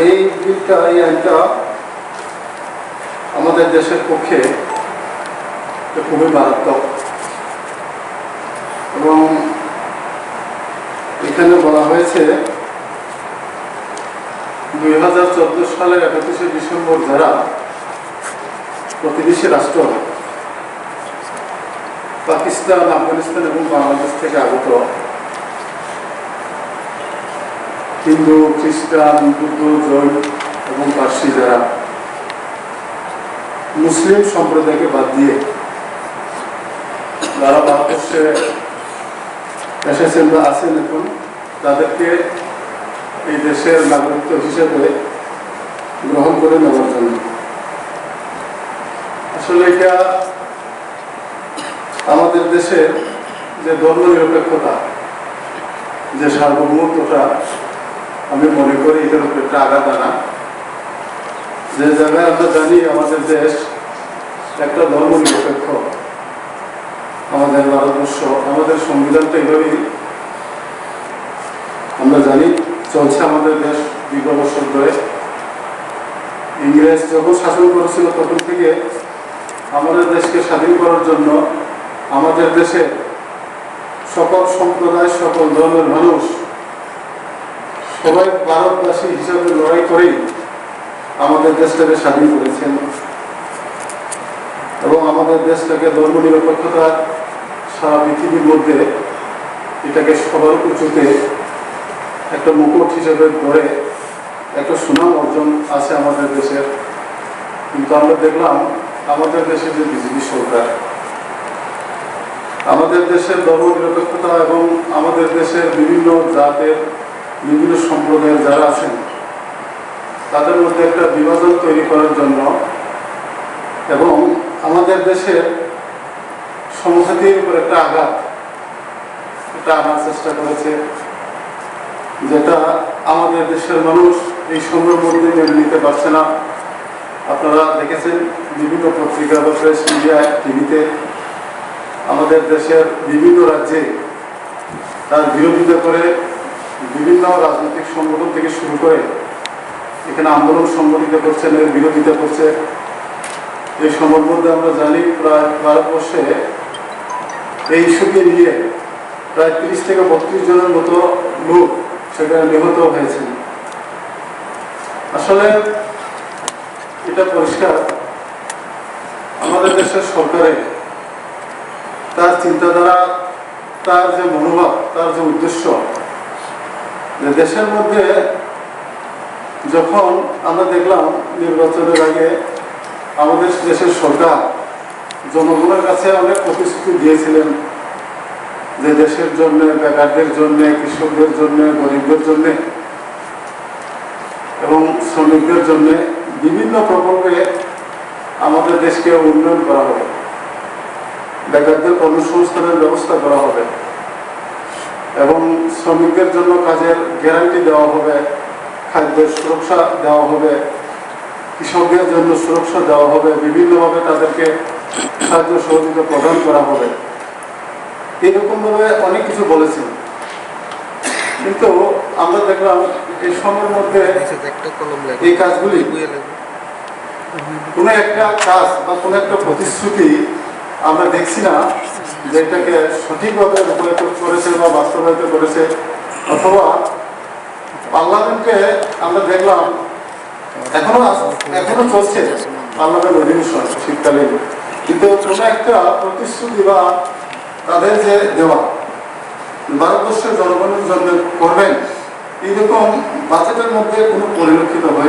এই বিলটা, এই আইনটা আমাদের দেশের পক্ষে খুবই মারাত্মক এবং এখানে বলা হয়েছে 2014 সালের 31শে ডিসেম্বর যারা প্রতিবেশী রাষ্ট্র পাকিস্তান, আফগানিস্তান এবং বাংলাদেশ থেকে আগত হিন্দু, খ্রিস্টান, বৌদ্ধ, জৈন এবং পার্সি যারা মুসলিম সম্প্রদায়কে বাদ দিয়ে যারা ভারতবর্ষে এসেছেন বা আছেন এখন, তাদেরকে এই দেশের নাগরিকত্ব হিসেবে গ্রহণ করে নেওয়ার জন্য। আসলে এটা আমাদের দেশের যে ধর্মনিরপেক্ষতা, যে সার্বভৌমত্বটা, আমি মনে করি এটার উপরে একটা আঘাত আনা। যে জায়গায় আমরা জানি আমাদের দেশ একটা ধর্মনিরপেক্ষ, আমাদের ভারতবর্ষ, আমাদের সংবিধানটা এইভাবেই আমরা জানি চলছে আমাদের দেশ দীর্ঘ বছর ধরে। ইংরেজ যখন শাসন করেছিল তখন থেকে আমাদের দেশকে স্বাধীন করার জন্য আমাদের দেশে সকল সম্প্রদায়, সকল ধর্মের মানুষ সবাই ভারতবাসী হিসাবে লড়াই করেই আমাদের দেশটাকে স্বাধীন করেছেন এবং আমাদের দেশটাকে ধর্মনিরপেক্ষতার সারা পৃথিবীর মধ্যে এটাকে সবার উঁচুতে একটা মুকুট হিসেবে ধরে একটা সুনাম অর্জন আছে আমাদের দেশের। কিন্তু আমরা দেখলাম আমাদের দেশে যে বিজেপি সরকার আমাদের দেশের ধর্মনিরপেক্ষতা এবং আমাদের দেশের বিভিন্ন জাতের, বিভিন্ন সম্প্রদায়ের যারা আছেন তাদের মধ্যে একটা বিভাজন তৈরি করার জন্য এবং আমাদের দেশের সংহতির উপর একটা আঘাত এটা আনার চেষ্টা করেছে, যেটা আমাদের দেশের মানুষ এই সময়ের মধ্যে মেনে নিতে পারছে না। আপনারা দেখেছেন বিভিন্ন পত্রিকা বা প্রেস মিডিয়ায়, টিভিতে আমাদের দেশের বিভিন্ন রাজ্যে তার বিরোধিতা করে বিভিন্ন রাজনৈতিক সংগঠন থেকে শুরু করে এখানে আন্দোলন সংগঠিত করছেন, এর বিরোধিতা করছে। এই সময়ের মধ্যে আমরা জানি প্রায় ভারতবর্ষে এই ইস্যুকে নিয়ে প্রায় 30 থেকে 32 জনের মতো লোক সেখানে নিহত হয়েছেন। আসলে এটা পরিষ্কার আমাদের দেশের সরকারের তার চিন্তাধারা, তার যে মনোভাব, তার যে উদ্দেশ্য, যে দেশের মধ্যে যখন আমরা দেখলাম নির্বাচনের আগে আমাদের দেশের সরকার জনগণের কাছে অনেক প্রতিশ্রুতি দিয়েছিলেন যে দেশের জন্য, বেকারদের জন্য, কৃষকদের জন্য, গরিবদের জন্য এবং শ্রমিকদের জন্য বিভিন্ন প্রকল্পে আমাদের দেশকে উন্নয়ন করা হবে, বেকারদের কর্মসংস্থানের ব্যবস্থা করা হবে এবং শ্রমিকদের জন্য কাজের গ্যারান্টি দেওয়া হবে, খাদ্যের সুরক্ষা দেওয়া হবে, কৃষকদের জন্য সুরক্ষা দেওয়া হবে, বিভিন্নভাবে তাদেরকে সাহায্য সহযোগিতা প্রদান করা হবে। এইরকম ভাবে অনেক কিছু বলেছেন, কিন্তু আমরা দেখলাম এই সময়ের মধ্যে এই কাজগুলি কোনো একটা কাজ বা কোনো একটা প্রতিশ্রুতি আমরা দেখছি না যে এটাকে সঠিকভাবে রূপায়িত করেছে বা বাস্তবায়িত করেছে। অথবা পার্লামেন্টে আমরা দেখলাম এখনো চলছে পার্লামেন্ট অধিবেশন শীতকালীন, কিন্তু কোনো একটা প্রতিশ্রুতি বা তাদের যে দেওয়া ভারতবর্ষের জনগণের জন্য করবেন এইরকম বাজেটের মধ্যে কোনো পরিলক্ষিত হয়